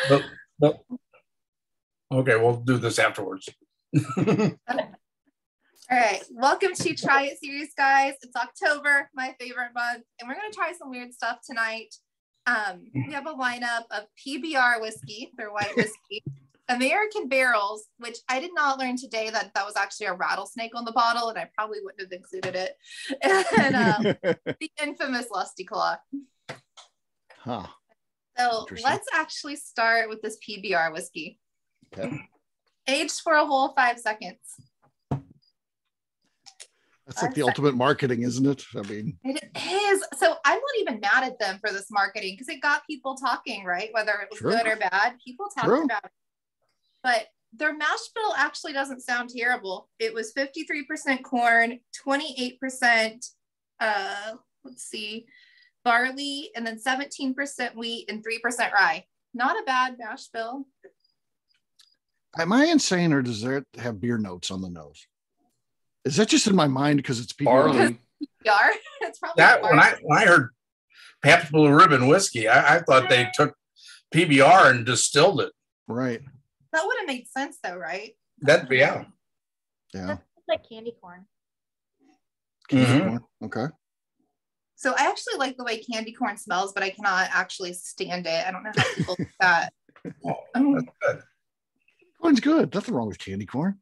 But, but, okay, we'll do this afterwards. All right, welcome to Try It Series, guys. It's October, my favorite month, and we're going to try some weird stuff tonight. We have a lineup of PBR whiskey, their white whiskey, American Barrels, which I did not learn today that was actually a rattlesnake on the bottle, and I probably wouldn't have included it, and the infamous Lusty Claw. Huh. So let's actually start with this PBR whiskey. Okay. Aged for a whole 5 seconds. That's like the ultimate marketing, isn't it? I mean, it is. So I'm not even mad at them for this marketing because it got people talking, right? Whether it was good or bad, people talked about it. But their mash bill actually doesn't sound terrible. It was 53% corn, 28%, let's see, barley, and then 17% wheat and 3% rye. Not a bad mash bill. Am I insane, or does it have beer notes on the nose? Is that just in my mind because it's barley? It's probably that when I heard Pabst Blue Ribbon Whiskey, I thought they took PBR and distilled it. Right. That would have made sense, though, right? That'd be yeah. That's like candy corn. Candy corn. Okay. So I actually like the way candy corn smells, but I cannot actually stand it. I don't know how people do that. That's good. Corn's good. Nothing wrong with candy corn.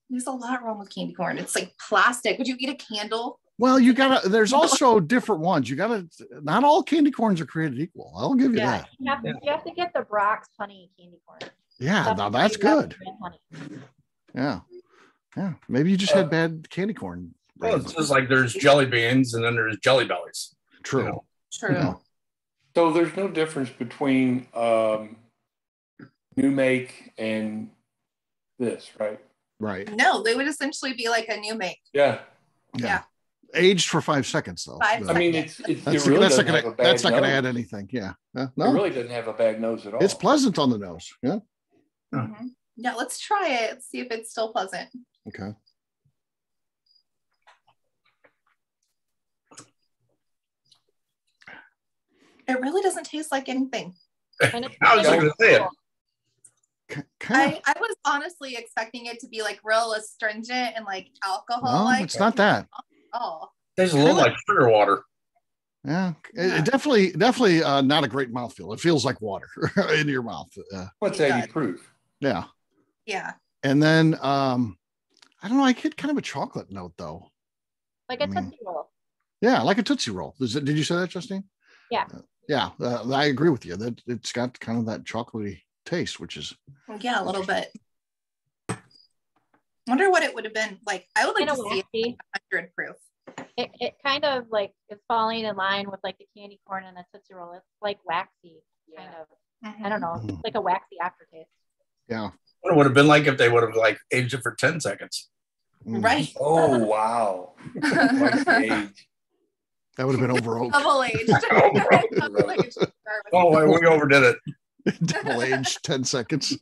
There's a lot wrong with candy corn. It's like plastic. Would you eat a candle? Well, there's also different ones. Not all candy corns are created equal. I'll give you that. You have to get the Brock's honey candy corn. Yeah, now that's good. Yeah. Yeah. Maybe you just had bad candy corn. Well, it's just like there's jelly beans and then there's jelly bellies. True. You know? True. Yeah. So there's no difference between new make and this, right? Right. No, they would essentially be like a new make. Yeah. Aged for 5 seconds, though. 5 seconds. I mean, it's that's really not doesn't going to add anything. Yeah. No. It really doesn't have a bad nose at all. It's pleasant on the nose. Yeah. Mm-hmm. Yeah, let's try it. Let's see if it's still pleasant. Okay. It really doesn't taste like anything. I was going to say it. I was honestly expecting it to be like real astringent and like alcohol. No, it's not that. Oh, Tastes a little like sugar water. Yeah, it definitely not a great mouthfeel. It feels like water in your mouth. What's 80 proof? Yeah. Yeah. And then I don't know. I get kind of a chocolate note though. Like a Tootsie Roll. Yeah, like a Tootsie Roll. Did you say that, Justine? Yeah. Yeah, I agree with you. That it's got kind of that chocolatey taste, which is a little bit. Wonder what it would have been like. I would like to see it 100 proof. It kind of like is falling in line with like the candy corn and the Tootsie Roll. It's like waxy, kind of. I don't know, like a waxy aftertaste. Yeah. What it would have been like if they would have like aged it for 10 seconds. Right. Oh wow. What's the age? That would have been over oak. Double aged. Double aged. Oh, we overdid it. Double aged 10 seconds.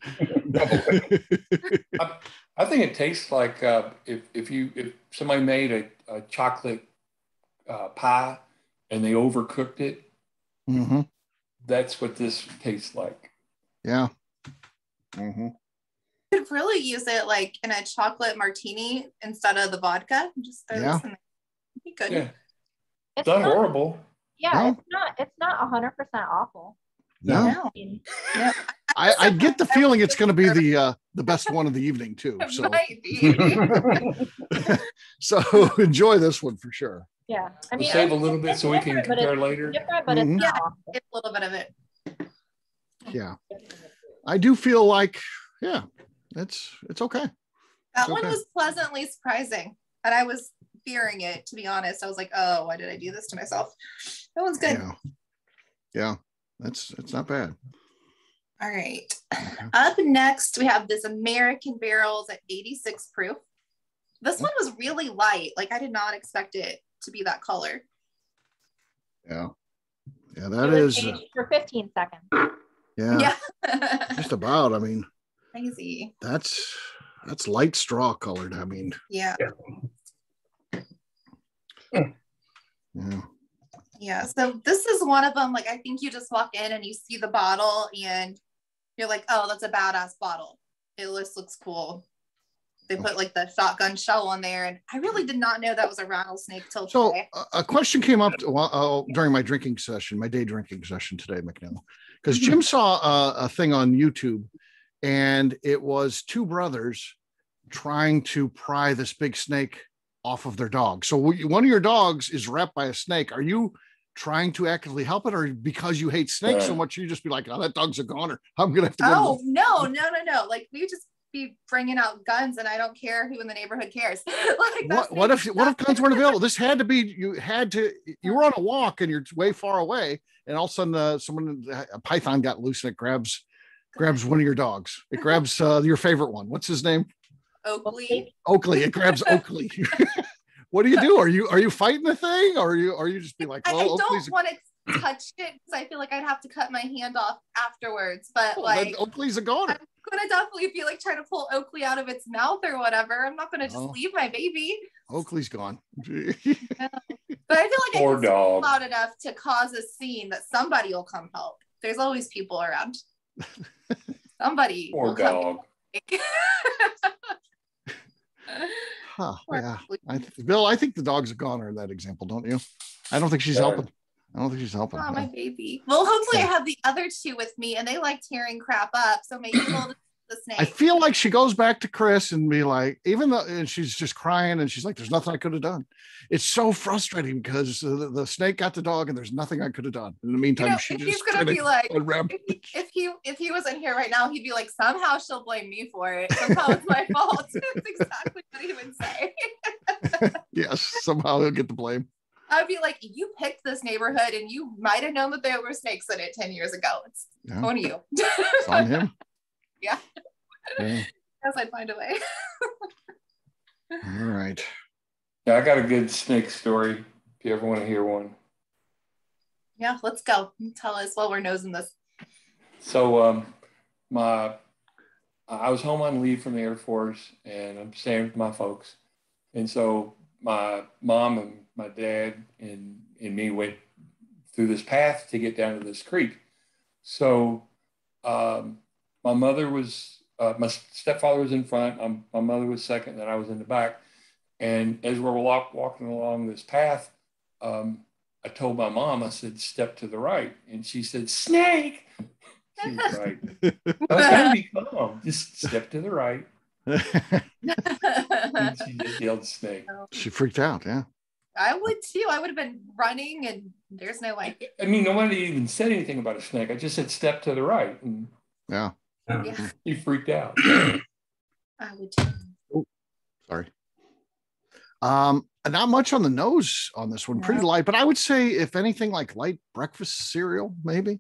I think it tastes like if somebody made a chocolate pie and they overcooked it. Mm-hmm. That's what this tastes like. Yeah. Mm-hmm. You could really use it like in a chocolate martini instead of the vodka. Just throw this in there. It'd be good. Yeah. It's not horrible. Yeah, it's not 100% awful. No. No. I get the feeling it's going to be the best one of the evening too. So, so enjoy this one for sure. Yeah, I mean, we'll save a little bit so we can compare later. Different, but it's not awful. It's a little bit of it. Yeah, I do feel like it's okay. That one was pleasantly surprising, and I was fearing it, to be honest. I was like, oh, why did I do this to myself? That one's good. Yeah. It's not bad. All right. Up next, we have this American Barrels at 86 proof. This one was really light. Like I did not expect it to be that color. Yeah, that is for 15 seconds. Yeah. Just about. I mean, crazy. That's light straw colored. I mean, yeah. Yeah, so this is one of them. Like, I think you just walk in and you see the bottle and you're like, oh, that's a badass bottle. It looks cool. They put like the shotgun shell on there, and I really did not know that was a rattlesnake till today. So a question came up during my drinking session, my day drinking session today, McNeil, because Jim saw a thing on YouTube, and it was two brothers trying to pry this big snake off of their dog. So one of your dogs is wrapped by a snake. Are you trying to actively help it, or because you hate snakes so much, you just be like, oh, that dog's a goner, I'm gonna have to go? No. Like, we just be bringing out guns, and I don't care who in the neighborhood cares. Like, what if guns weren't available? This had to be, you were on a walk and you're way far away, and all of a sudden a python got loose and it grabs one of your dogs. It grabs your favorite one. What's his name? Oakley. It grabs Oakley. What do you do? Are you fighting the thing, or are you just be like, well, I don't want to touch it because I feel like I'd have to cut my hand off afterwards. But like, Oakley's a goner. I'm gonna definitely be like trying to pull Oakley out of its mouth or whatever. I'm not gonna just leave my baby. Oakley's gone. Yeah. But I feel like Poor I can dog. loud enough to cause a scene that somebody will come help. There's always people around. Somebody. Poor dog. Huh, yeah. Bill, I think the dog's a goner in that example, don't you? I don't think she's helping. Oh, my baby. Well, hopefully I have the other two with me, and they like tearing crap up. So maybe we'll just the snake. I feel like she goes back to Chris and be like, even though, and she's just crying, and she's like, "There's nothing I could have done." It's so frustrating because the snake got the dog, and there's nothing I could have done. In the meantime, she just he's gonna be like, unwrap. if he wasn't here right now, he'd be like, somehow she'll blame me for it. Somehow it's my fault. That's exactly what he would say. Yes, somehow he'll get the blame. I'd be like, you picked this neighborhood, and you might have known that there were snakes in it 10 years ago. It's on you. It's on him. Yeah. Guess I'd find a way. All right. Yeah, I got a good snake story if you ever want to hear one. Yeah, let's go. Tell us while we're nosing this. So I was home on leave from the Air Force, and I'm staying with my folks. And so my mom and my dad and me went through this path to get down to this creek. So my mother was, my stepfather was in front, my mother was second, and I was in the back. And as we're walking along this path, I told my mom, I said, step to the right. And she said, snake. She's right. I was trying to be calm. Just step to the right. And she just yelled snake. She freaked out, yeah. I would too. I would have been running, and there's no way. I mean, nobody even said anything about a snake. I just said step to the right. And yeah. He freaked out. I would too. Oh, sorry. Not much on the nose on this one, pretty light, but I would say if anything, like light breakfast cereal, maybe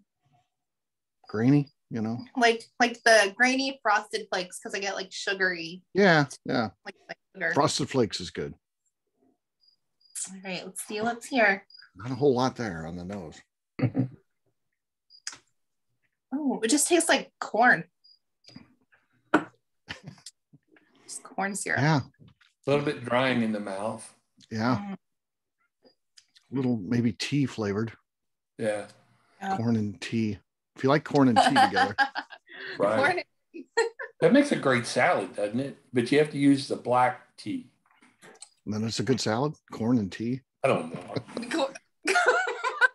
grainy, you know, like the grainy Frosted Flakes, because I get like sugary. Yeah. Like sugar. Frosted Flakes is good. All right, let's see what's here. Not a whole lot there on the nose. Oh, it just tastes like corn. Just corn syrup. Yeah. A little bit drying in the mouth. Yeah. A little maybe tea flavored. Yeah. Corn and tea. If you like corn and tea together. Right. That makes a great salad, doesn't it? But you have to use the black tea. And then it's a good salad, corn and tea. I don't know.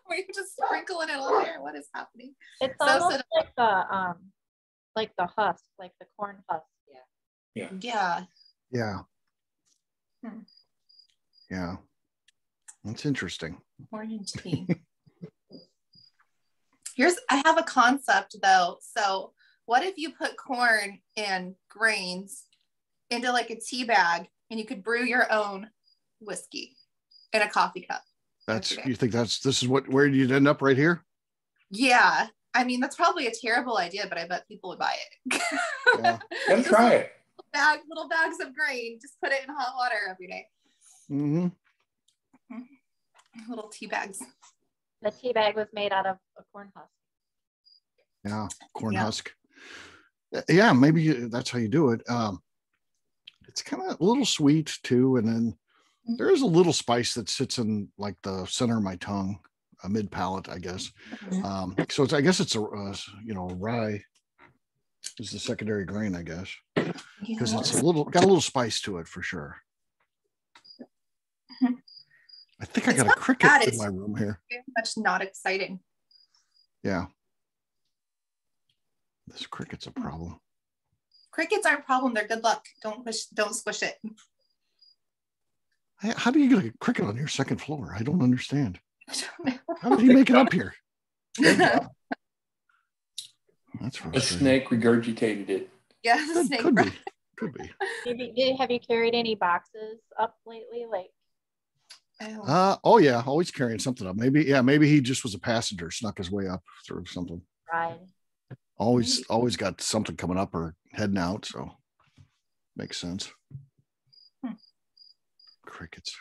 We're just sprinkling it on there. What is happening? It's almost like the husk, like the corn husk. Yeah. Yeah. Yeah. That's interesting. Corn and tea. I have a concept though. So what if you put corn and grains into like a tea bag, and you could brew your own whiskey in a coffee cup? You think this is where you'd end up right here? Yeah. I mean, that's probably a terrible idea, but I bet people would buy it. Yeah. Let's try it. Little bags of grain. Just put it in hot water every day. Mm-hmm. Little tea bags. The tea bag was made out of a corn husk. Yeah, corn husk. Yeah, maybe that's how you do it. It's kind of a little sweet too, and then there is a little spice that sits in like the center of my tongue, a mid palate, I guess. So I guess it's a rye is the secondary grain, I guess, because it's got a little spice to it for sure. I think I got a cricket in my room here. Very much not exciting. Yeah. This cricket's a problem. Crickets aren't a problem. They're good luck. Don't squish it. How do you get a cricket on your second floor? I don't understand. I don't know. How did he make it up here? That's a snake regurgitated it. Yeah, the snake. Could be. Have you carried any boxes up lately? Like, oh yeah, always carrying something up. Maybe he just was a passenger, snuck his way up through something. Right. Always got something coming up or heading out, so makes sense. Crickets.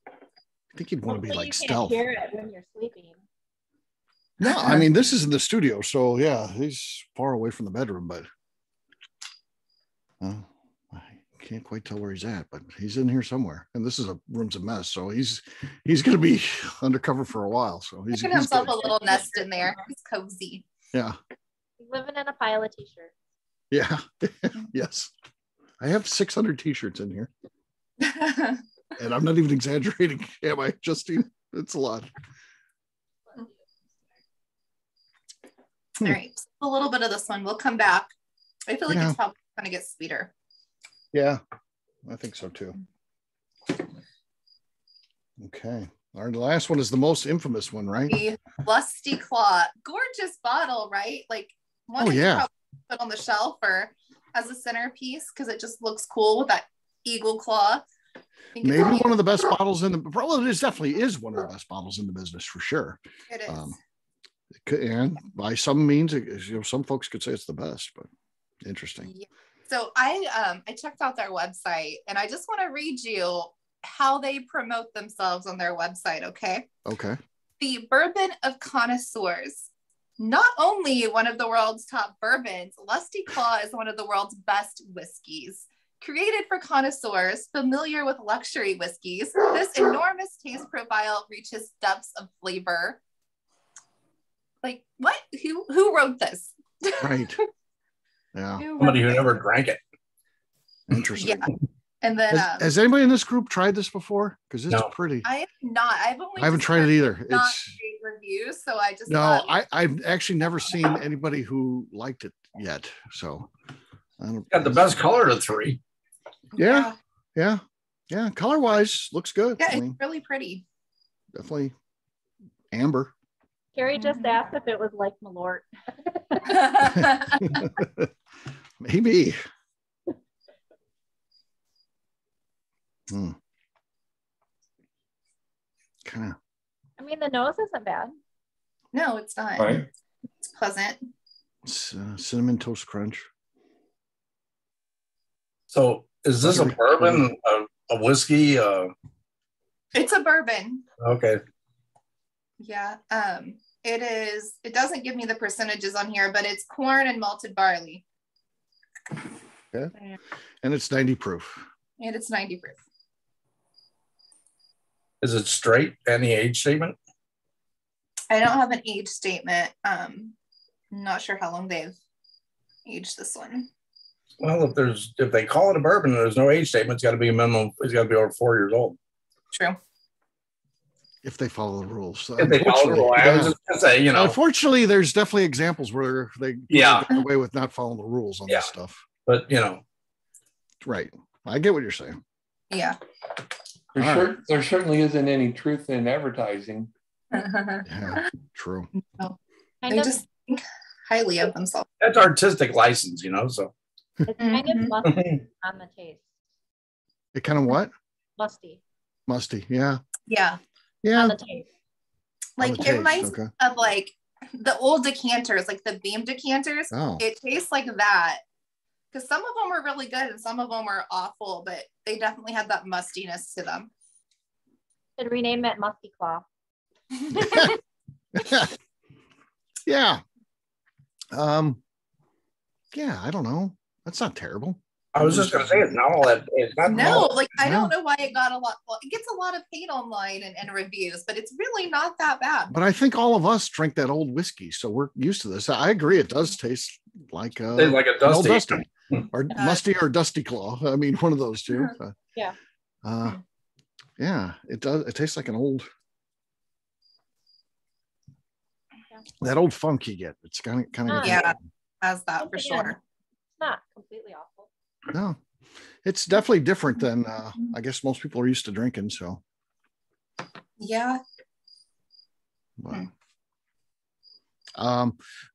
I think you'd want to be like stealth. You can't hear it when you're sleeping. No, I mean this is in the studio, so yeah, he's far away from the bedroom, but I can't quite tell where he's at, but he's in here somewhere. And this room's a mess, so he's going to be undercover for a while. So he's got himself a little nest in there. He's cozy. Yeah. He's living in a pile of t-shirts. Yeah. Yes. I have 600 t-shirts in here. And I'm not even exaggerating, am I, Justine? It's a lot. All right. A little bit of this one. We'll come back. I feel like it's probably going to get sweeter. Yeah, I think so too. Okay. Our last one is the most infamous one, right? The Lusty Claw. Gorgeous bottle, right? Like one probably put on the shelf or as a centerpiece because it just looks cool with that eagle claw. Maybe one of the best bottles in the it definitely is one of the best bottles in the business for sure. It is. And by some means, some folks could say it's the best, but interesting. Yeah. So I checked out their website and I just want to read you how they promote themselves on their website. Okay. Okay. The bourbon of connoisseurs. Not only one of the world's top bourbons, Lusty Claw is one of the world's best whiskeys. Created for connoisseurs familiar with luxury whiskeys, this enormous taste profile reaches depths of flavor. Like what? Who wrote this? Right. Yeah. Somebody who never drank it. Interesting. Yeah. And then has anybody in this group tried this before? Because it's pretty. I have not. I haven't tried it either. It's not great reviews, so I just I've actually never seen anybody who liked it yet. So I don't. Got the best color of the three. Yeah. Color wise, looks good. Yeah, it's really pretty. Definitely amber. Carrie just asked if it was like Malort. Maybe. Kind of. I mean, the nose isn't bad. No, it's not. Right. It's pleasant. It's, cinnamon toast crunch. So is this a bourbon, a whiskey? It's a bourbon. Okay. Yeah. It is. It doesn't give me the percentages on here, but it's corn and malted barley. Okay. And it's 90 proof. And it's 90 proof. Is it straight? Any age statement? I don't have an age statement. I'm not sure how long they've aged this one. Well, if they call it a bourbon and there's no age statement, it's got to be a minimum. It's got to be over 4 years old. True. If they follow the rules. If they follow the rules, I was just gonna say, Unfortunately, there's definitely examples where they get away with not following the rules on this stuff. But right. I get what you're saying. Yeah. There certainly isn't any truth in advertising. Yeah, true. No. They just think highly of themselves. That's artistic license, so. It's kind of musty on the taste. It kind of what? Musty. Yeah. Yeah. Yeah. On the taste. Like it reminds me of like the old decanters, like the Beam decanters. Oh. It tastes like that. Because some of them were really good and some of them were awful, but they definitely had that mustiness to them. Should rename it Musty Claw. Yeah. Yeah, I don't know. That's not terrible. I was just going to say it's not all that. It's not no, all. like I don't know why it got a lot. Well, it gets a lot of hate online and reviews, but it's really not that bad. But I think all of us drink that old whiskey, so we're used to this. I agree. It does taste like a dusty. Or Lusty or Dusty Claw. I mean, one of those two. Yeah. Yeah, it does. It tastes like an old. That old funk you get. It's kind of yeah, has that for sure. It's not completely awful. No, it's definitely different than I guess most people are used to drinking. So yeah, but,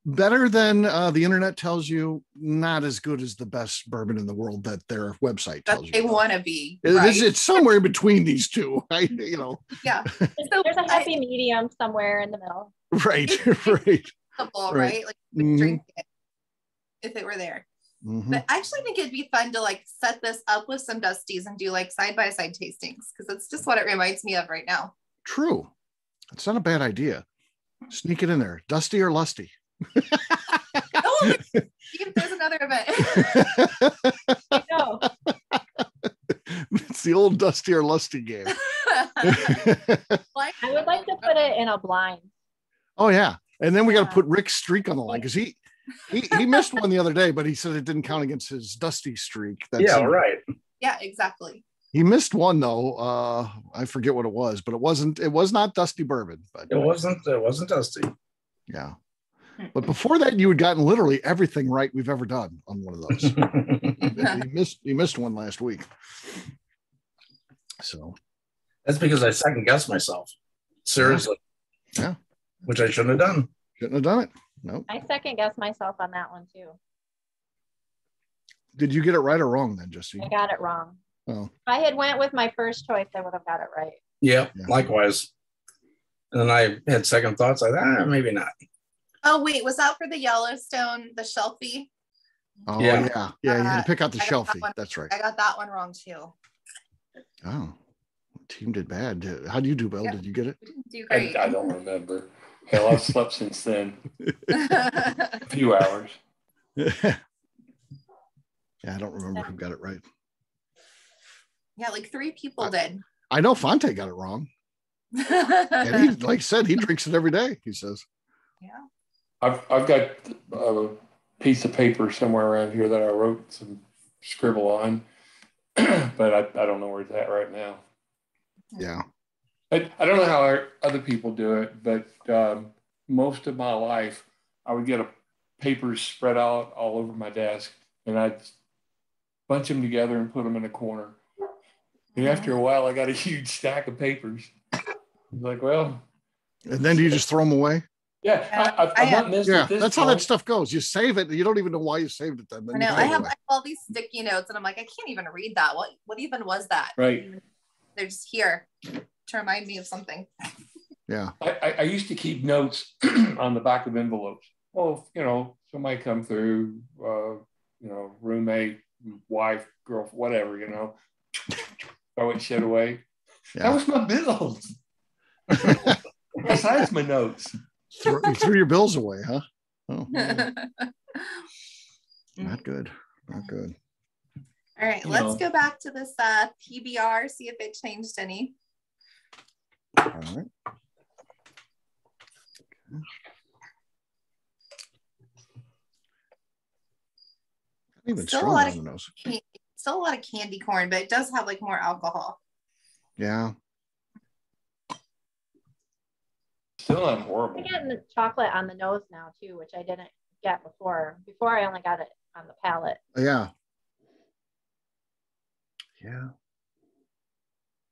better than the internet tells you, not as good as the best bourbon in the world that their website tells you. They want to be. It's somewhere in between these two. Yeah. So there's a happy medium somewhere in the middle. Right. Right. Like drink it if it were there. Mm-hmm. But I actually think it'd be fun to like set this up with some Dusties and do like side-by-side tastings, because that's just what it reminds me of right now. True. It's not a bad idea. Sneak it in there. Dusty or Lusty? Oh, see if there's another event. I know. It's the old Dusty or Lusty game. I would like to put it in a blind. Oh yeah. And then we got to put Rick's streak on the line, because he missed one the other day, but he said it didn't count against his Dusty streak. Right. Yeah, exactly. He missed one though. I forget what it was, but it was not Dusty Bourbon. But it wasn't Dusty. Yeah. But before that, you had gotten literally everything right we've ever done on one of those. You missed one last week. So that's because I second guessed myself. Seriously. Yeah. Which I shouldn't have done. Shouldn't have done it. Nope. I second guessed myself on that one too. Did you get it right or wrong then, Jesse? I got it wrong. Oh. If I had went with my first choice, I would have got it right. Yeah, likewise. And then I had second thoughts. I thought, maybe not. Oh, wait, was that for the Yellowstone, the Shelfie? Oh, yeah. You had to pick out the Shelfie. That's right. I got that one wrong too. Oh, team did bad. How do you do, Bill? Did you get it? Do great. I don't remember. Hell, I've slept since then. A few hours. Yeah, I don't remember who got it right. Yeah, like 3 people did. I know Fonte got it wrong. And he, like I said, he drinks it every day, he says. Yeah. I've got a piece of paper somewhere around here that I wrote some scribble on, but I don't know where it's at right now. Yeah. I don't know how other people do it, but most of my life, I would get a papers spread out all over my desk, and I'd bunch them together and put them in a corner. And after a while, I got a huge stack of papers. I was like, well. And then do you just throw them away? Yeah, I've not missed it. That's how that stuff goes. You save it. You don't even know why you saved it then. I know. I have all these sticky notes, and I'm like, I can't even read that. What even was that? Right. They're just here to remind me of something. Yeah. I used to keep notes on the back of envelopes. Well, somebody come through, roommate, wife, girl, whatever, throw it shit away. Yeah. That was my bills. Besides my notes. You threw your bills away, huh? Oh. Not good. Not good. All right, let's go back to this PBR, see if it changed any. All right. Even still strong on the nose. Still a lot of candy corn, but it does have like more alcohol. Yeah. Still not horrible. I'm getting the chocolate on the nose now too, which I didn't get before. Before I only got it on the palate. Yeah. Yeah.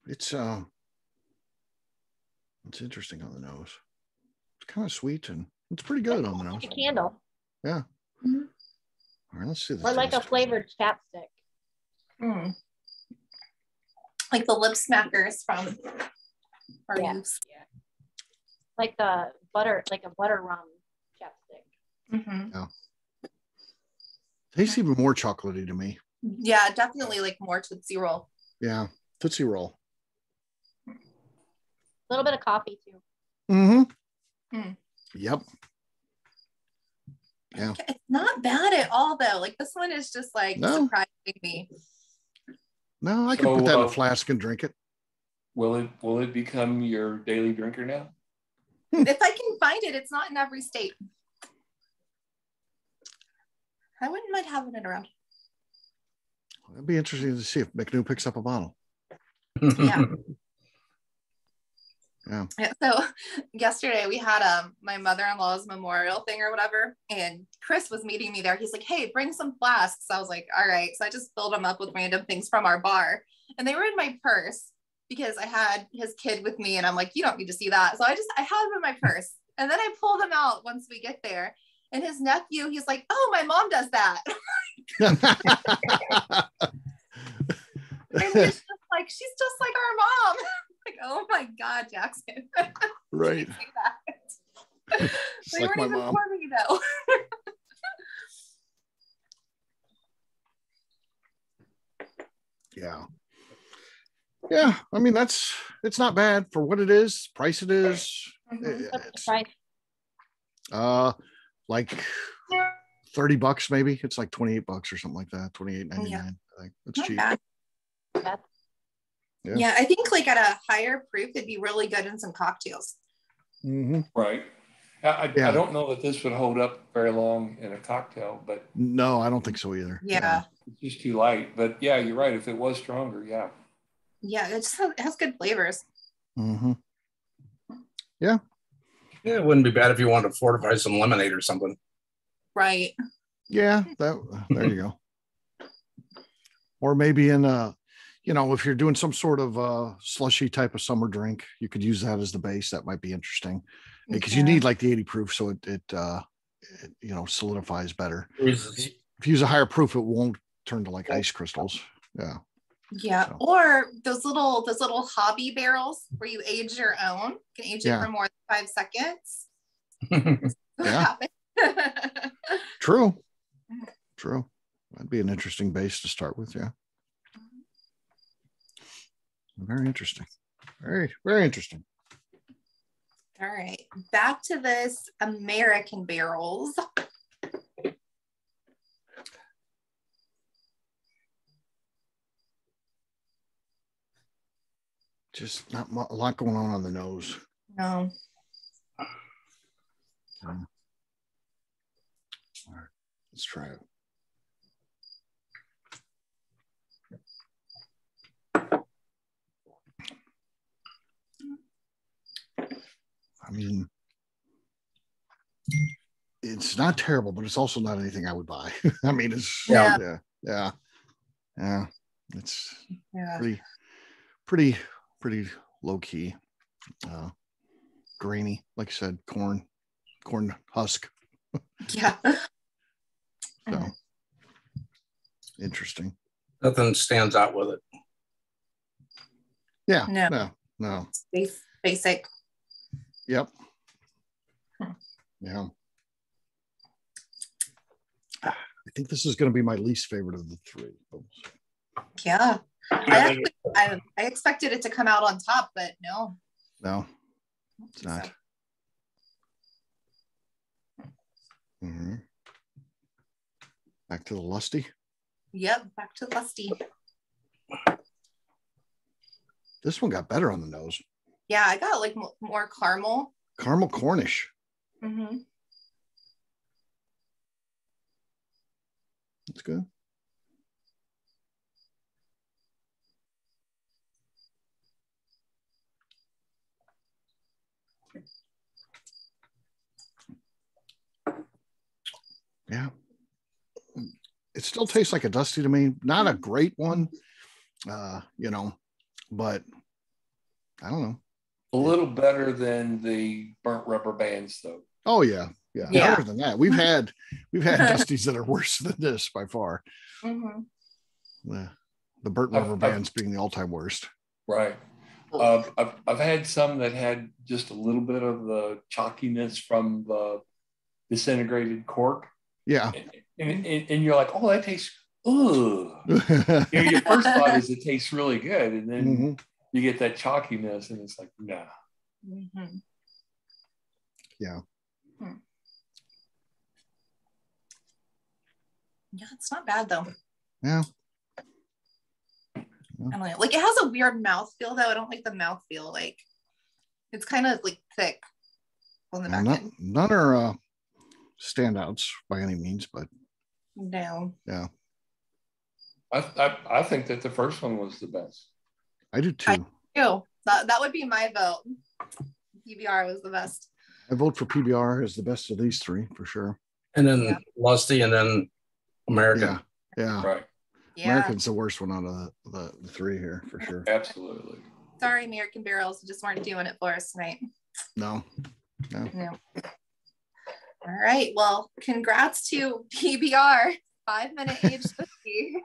It's interesting on the nose. It's kind of sweet and it's pretty good on the nose. Like a candle. Yeah. Mm-hmm. All right, let's see this. Or like a flavored chapstick. Like the lip smackers from our youth. Yeah. Like the butter, like a butter rum chapstick. Mm-hmm. Yeah. Tastes even more chocolatey to me. Yeah, definitely like more Tootsie Roll. Yeah, Tootsie Roll. A little bit of coffee too. Mm-hmm. Yep. Yeah. It's not bad at all though. Like this one is just like surprising me. No, I can put that in a flask and drink it. Will it become your daily drinker now? If I can find it, it's not in every state. I wouldn't mind having it around. It'd be interesting to see if McNew picks up a bottle. Yeah. Yeah. So yesterday we had my mother-in-law's memorial thing or whatever, and Chris was meeting me there. He's like, hey, bring some flasks. I was like, all right. So I just filled them up with random things from our bar, and they were in my purse because I had his kid with me, and I'm like, you don't need to see that. So I had them in my purse, and then I pulled them out once we get there, and his nephew, he's like, oh, my mom does that. And he's just like, she's just like our mom. Like, oh my God, Jackson. Right. They like weren't my even mom. for me though. Yeah. Yeah. I mean, it's not bad for what it is, price it is. What's the price? Like $30 maybe. It's like $28 or something like that. $28.99. Yeah. I think it's Not cheap. bad. Yeah, I think like at a higher proof, it'd be really good in some cocktails. Mm-hmm. Right. I don't know that this would hold up very long in a cocktail, but no, I don't think so either. Yeah. It's just too light. But yeah, you're right. If it was stronger, yeah. Yeah, it has good flavors. Mm-hmm. Yeah. Yeah, it wouldn't be bad if you wanted to fortify some lemonade or something. Right. Yeah, there you go. Or maybe in if you're doing some sort of slushy type of summer drink, you could use that as the base. That might be interesting because you need like the 80 proof, so it solidifies better. If you use a higher proof, it won't turn to like ice crystals. Yeah. Yeah. So. Or those little hobby barrels where you age your own. You can age it for more than 5 seconds. Yeah. True. That'd be an interesting base to start with. Yeah. Very interesting. Very, very interesting. All right. Back to this American barrels. Just not a lot going on the nose. No. All right. Let's try it. I mean, it's not terrible, but it's also not anything I would buy. I mean, it's yeah. It's pretty low key, grainy, like I said, corn husk. Yeah. So interesting. Nothing stands out with it. Yeah. No. Basic. Yep. Yeah. I think this is going to be my least favorite of the three. Yeah. I expected it to come out on top, but no. No, it's not. Mm-hmm. Back to the Lusty. Yep, back to Lusty. This one got better on the nose. Yeah, I got like more caramel. Caramel Cornish. Mm-hmm. That's good. Yeah. It still tastes like a Dusty to me. Not a great one, but I don't know. A little better than the burnt rubber bands, though. Oh yeah. Better than that. We've had Dusties that are worse than this by far. Mm-hmm. The burnt rubber bands being the all-time worst. Right. I've had some that had just a little bit of the chalkiness from the disintegrated cork. Yeah. And you're like, oh, that tastes, ugh. Your first thought is it tastes really good. And then you get that chalkiness and it's like, nah. Mm-hmm. Yeah. Yeah, it's not bad though. Yeah. I don't know. Like it has a weird mouthfeel though. I don't like the mouthfeel. Like it's kind of like thick on the back end. None are standouts by any means, but no. Yeah. I think that the first one was the best. I do too. That would be my vote. PBR was the best. I vote for PBR as the best of these three for sure. And then Lusty, and then American. Yeah. Right. Yeah. American's the worst one out of the three here for sure. Absolutely. Sorry, American Barrels just weren't doing it for us tonight. No. All right. Well, congrats to PBR, 5-minute aged whiskey.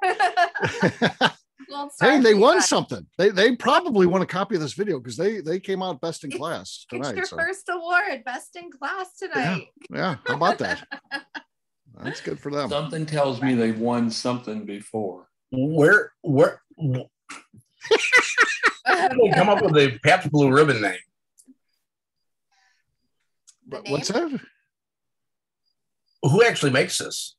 Hey, they won something. They probably won a copy of this video because they came out best in class tonight. It's your first award, best in class tonight. Yeah. How about that? That's good for them. Something tells me they've won something before. Where how did they come up with the Pabst Blue Ribbon name? What's that? Who actually makes this?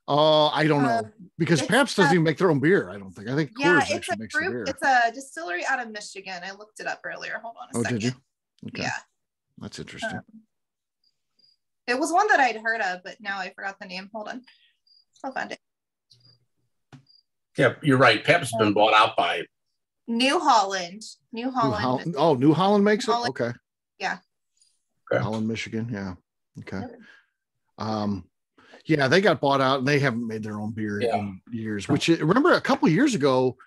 I don't know, because Pabst doesn't even make their own beer. I don't think. I think Coors actually makes the beer. It's a distillery out of Michigan. I looked it up earlier. Hold on a second. Did you? Okay. Yeah. That's interesting. It was one that I'd heard of, but now I forgot the name. Hold on. I'll find it. Yeah, you're right. Pabst has been bought out by New Holland. New Holland. Oh, New Holland makes it? Okay. Yeah. Okay. Holland, Michigan. Yeah. Okay. Yeah, they got bought out and they haven't made their own beer in years. Which, remember, a couple of years ago,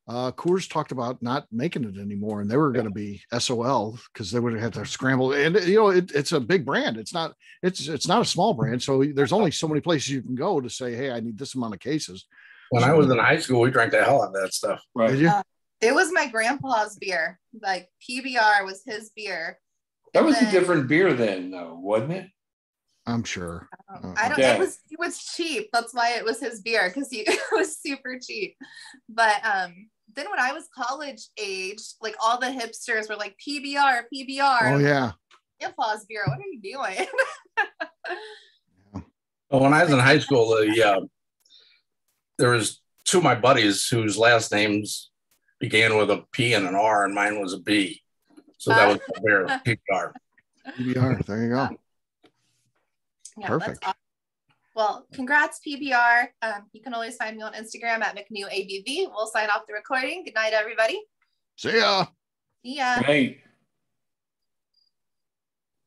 Coors talked about not making it anymore, and they were going to be SOL because they would have had to scramble. And it's a big brand. It's not a small brand. So there's only so many places you can go to say, hey, I need this amount of cases. When I was in high school, we drank the hell out of that stuff. Right? Did you? It was my grandpa's beer. Like PBR was his beer. That was a different beer then, though, wasn't it? I'm sure. I don't. Yeah. It was cheap. That's why it was his beer, because it was super cheap. But then when I was college age, like all the hipsters were like PBR. Oh yeah. Grandpa's beer. What are you doing? Well, when I was in high school, there was two of my buddies whose last names began with a P and an R, and mine was a B. So that was the beer, PBR. PBR. There you go. Yeah, perfect. Awesome. Well, congrats, PBR. You can always find me on Instagram at McNew ABV. We'll sign off the recording. Good night, everybody. See ya. See ya. Good night.